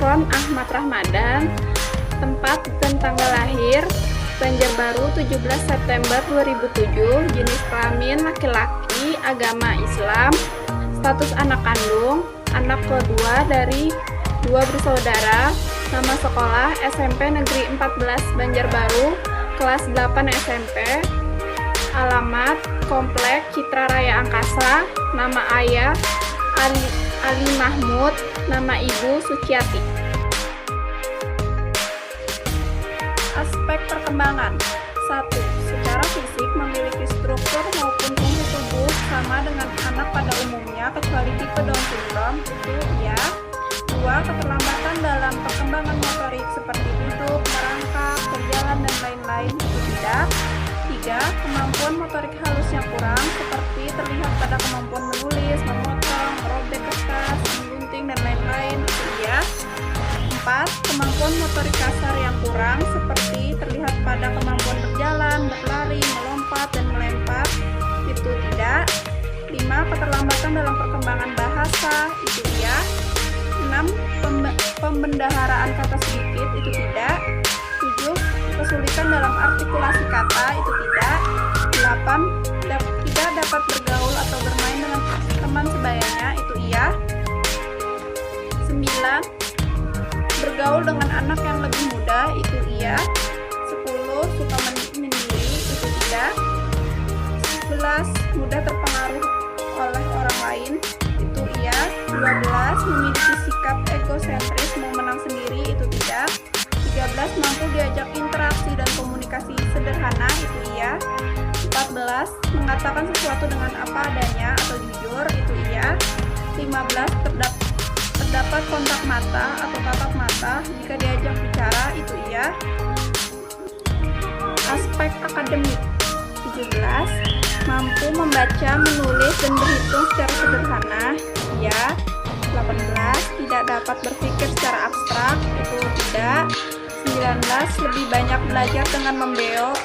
Telepon Ahmad Rahmadan. Tempat dan tanggal lahir Banjarbaru 17 September 2007. Jenis kelamin laki-laki, agama Islam. Status anak kandung, anak kedua dari 2 bersaudara. Nama sekolah SMP Negeri 14 Banjarbaru, kelas 8 SMP. Alamat Komplek Citra Raya Angkasa. Nama ayah Ali Mahmud, nama ibu Suciati. Aspek perkembangan. 1. Secara fisik memiliki struktur maupun fungsi tubuh sama dengan anak pada umumnya kecuali tipe Down syndrome, itu ya. 2. Keterlambatan dalam perkembangan motorik seperti duduk, merangkak, berjalan, dan lain-lain, itu tidak. 3. Kemampuan motorik halus yang kurang seperti terlihat pada kemampuan menulis, memotong, merobek kertas, menggunting, dan lain-lain, itu ya. 4. Kemampuan motorik kasar yang kurang seperti terlihat pada kemampuan berjalan, berlari, melompat, dan melempar, itu tidak. 5. Keterlambatan dalam perkembangan bahasa, itu iya. 6. Pembendaharaan kata sedikit, itu tidak. 7. Kesulitan dalam artikulasi kata, itu tidak. 8. Tidak dapat bergaul atau bermain dengan teman sebayanya, itu iya. 9. Bergaul dengan anak yang lebih muda, itu iya. 10. Suka menyendiri, itu tidak. 11. Mudah terpengaruh oleh orang lain, itu iya. 12. Memiliki sikap egosentris, mau menang sendiri, itu tidak. 13. Mampu diajak interaksi dan komunikasi sederhana, itu iya. 14. Mengatakan sesuatu dengan apa adanya atau jujur, itu iya. 15. Terdapat kontak mata atau tatap mata jika diajak bicara, itu iya. Aspek akademik. 17. Mampu membaca, menulis, dan berhitung secara sederhana, iya. 18. Tidak dapat berpikir secara abstrak, itu tidak. 19. Lebih banyak belajar dengan membeo,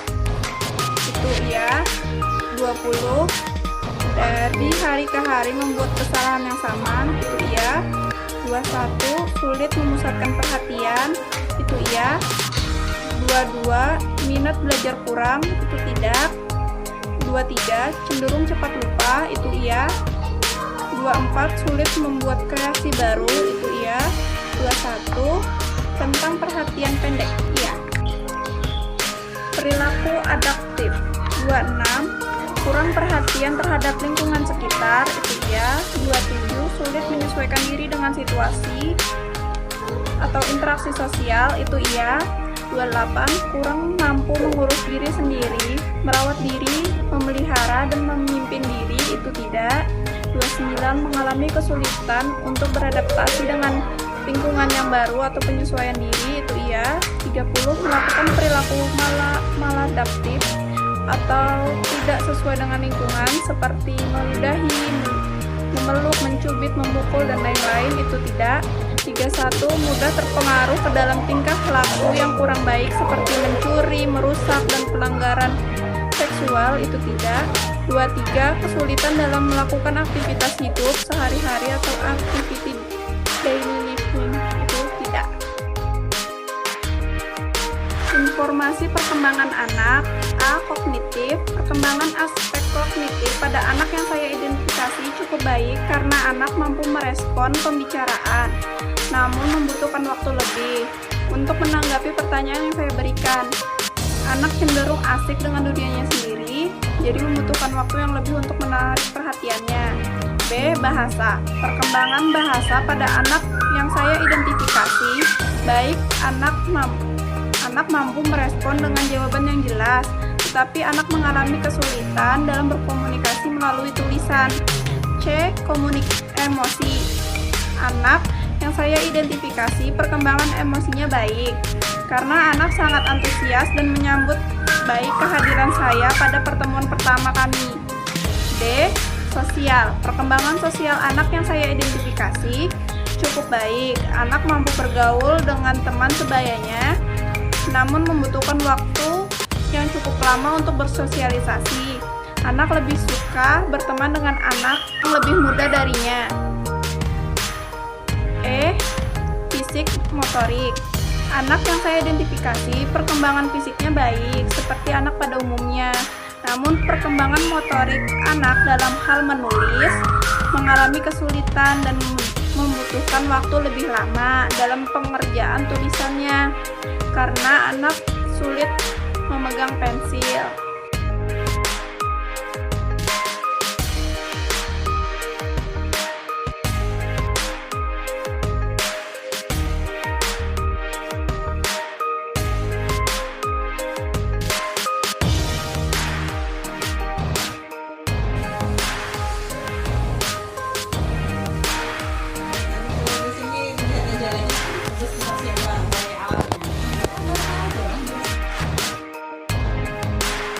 itu iya. 20. Dari hari ke hari membuat kesalahan yang sama, itu iya. 21. Sulit memusatkan perhatian, itu iya. 22. Minat belajar kurang, itu tidak. 23. Cenderung cepat lupa, itu iya. 24. Sulit membuat kreasi baru, itu iya. 21. Tentang perhatian pendek, iya. Perilaku adaptif. 26. Kurang perhatian terhadap lingkungan sekitar, itu iya. 27. Sulit menyesuaikan diri dengan situasi atau interaksi sosial, itu iya. 28. Kurang mampu mengurus diri sendiri, merawat diri, memelihara, dan memimpin diri, itu tidak. 29. Mengalami kesulitan untuk beradaptasi dengan lingkungan yang baru atau penyesuaian diri, itu iya. 30. Melakukan perilaku maladaptif atau tidak sesuai dengan lingkungan seperti meludahi, memeluk, mencubit, memukul, dan lain-lain, itu tidak. 31. Mudah terpengaruh ke dalam tingkah laku yang kurang baik seperti mencuri, merusak, dan pelanggaran seksual, itu tidak. 23. Kesulitan dalam melakukan aktivitas hidup sehari-hari atau aktiviti daily living, itu tidak. Informasi perkembangan anak. A. Kognitif. Perkembangan aspek kognitif pada anak yang saya identifikasi cukup baik karena anak mampu merespon pembicaraan, namun membutuhkan waktu lebih untuk menanggapi pertanyaan yang saya berikan. Anak cenderung asik dengan dunianya sendiri, jadi membutuhkan waktu yang lebih untuk menarik perhatiannya. B. Bahasa. Perkembangan bahasa pada anak yang saya identifikasi baik, anak mampu merespon dengan jawaban yang jelas, tetapi anak mengalami kesulitan dalam berkomunikasi melalui tulisan. C. Emosi. Anak yang saya identifikasi perkembangan emosinya baik, karena anak sangat antusias dan menyambut baik kehadiran saya pada pertemuan pertama kami. D. Sosial. Perkembangan sosial anak yang saya identifikasi cukup baik. Anak mampu bergaul dengan teman sebayanya, namun membutuhkan waktu yang cukup lama untuk bersosialisasi. Anak lebih suka berteman dengan anak yang lebih muda darinya. E. Fisik fisik motorik. Anak yang saya identifikasi perkembangan fisiknya baik seperti anak pada umumnya. Namun perkembangan motorik anak dalam hal menulis mengalami kesulitan dan membutuhkan waktu lebih lama dalam pengerjaan tulisannya karena anak sulit memegang pensil.